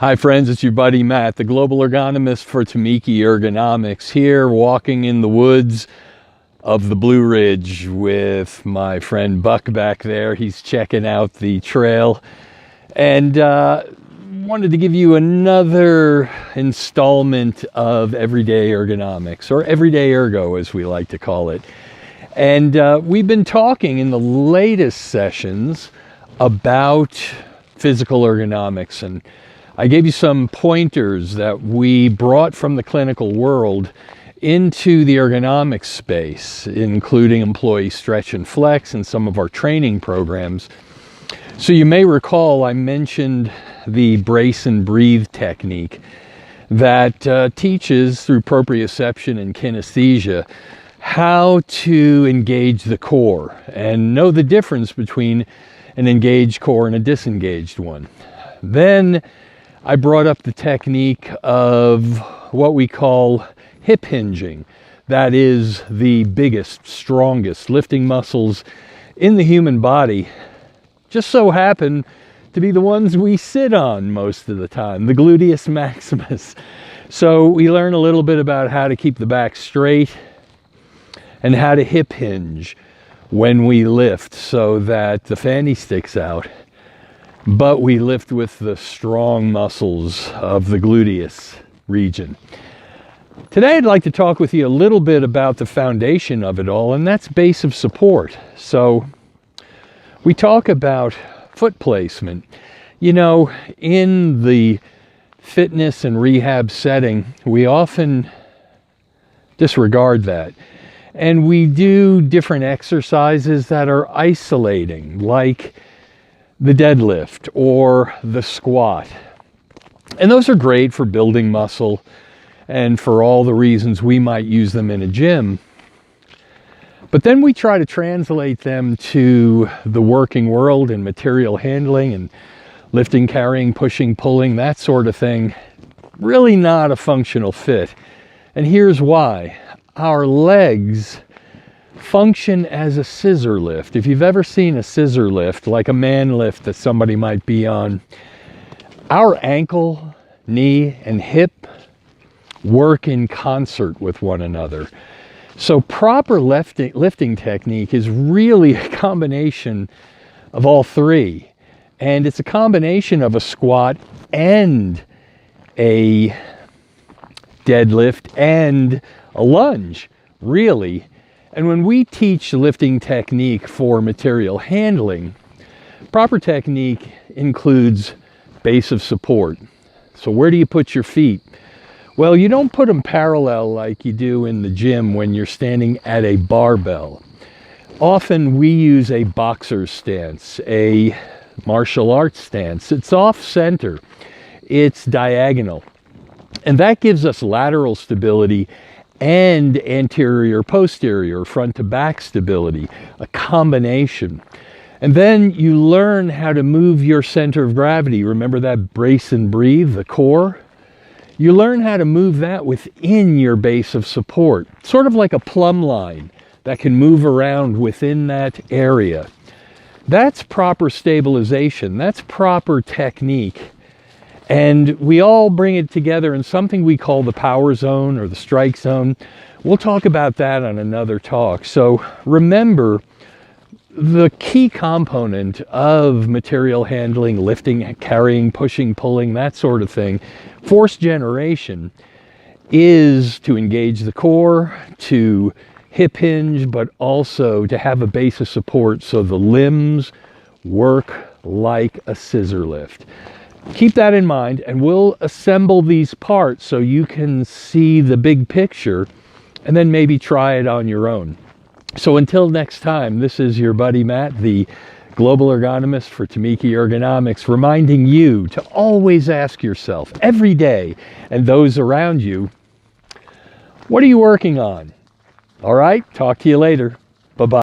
Hi friends, it's your buddy Matt, the global ergonomist for TuMeke Ergonomics, here walking in the woods of the Blue Ridge with my friend Buck back there. He's checking out the trail, and wanted to give you another installment of Everyday Ergonomics, or Everyday Ergo as we like to call it. And we've been talking in the latest sessions about physical ergonomics, and I gave you some pointers that we brought from the clinical world into the ergonomics space, including employee stretch and flex and some of our training programs. So you may recall I mentioned the brace and breathe technique that teaches through proprioception and kinesthesia how to engage the core and know the difference between an engaged core and a disengaged one. Then I brought up the technique of what we call hip hinging. That is the biggest, strongest lifting muscles in the human body just so happen to be the ones we sit on most of the time, the gluteus maximus. So we learn a little bit about how to keep the back straight and how to hip hinge when we lift so that the fanny sticks out, but we lift with the strong muscles of the gluteus region. Today I'd like to talk with you a little bit about the foundation of it all, and that's base of support. So we talk about foot placement. You know, in the fitness and rehab setting, we often disregard that. And we do different exercises that are isolating, like the deadlift or the squat. And those are great for building muscle and for all the reasons we might use them in a gym. But then we try to translate them to the working world and material handling and lifting, carrying, pushing, pulling, that sort of thing. Really not a functional fit. And here's why. Our legs function as a scissor lift. If you've ever seen a scissor lift, like a man lift that somebody might be on, our ankle, knee, and hip work in concert with one another. So proper lifting technique is really a combination of all three. And it's a combination of a squat and a deadlift and a lunge, really. And when we teach lifting technique for material handling, proper technique includes base of support. So where do you put your feet? Well, you don't put them parallel like you do in the gym when you're standing at a barbell. Often we use a boxer stance, a martial arts stance. It's off center, it's diagonal. And that gives us lateral stability and anterior, posterior, front to back stability, a combination. And then you learn how to move your center of gravity. Remember that brace and breathe, the core? You learn how to move that within your base of support, sort of like a plumb line that can move around within that area. That's proper stabilization. That's proper technique. And we all bring it together in something we call the power zone or the strike zone. We'll talk about that on another talk. So remember, the key component of material handling, lifting, carrying, pushing, pulling, that sort of thing, force generation, is to engage the core, to hip hinge, but also to have a base of support so the limbs work like a scissor lift. Keep that in mind, and we'll assemble these parts so you can see the big picture and then maybe try it on your own. So until next time, this is your buddy Matt, the global ergonomist for TuMeke Ergonomics, reminding you to always ask yourself every day, and those around you, what are you working on? All right, talk to you later. Bye-bye.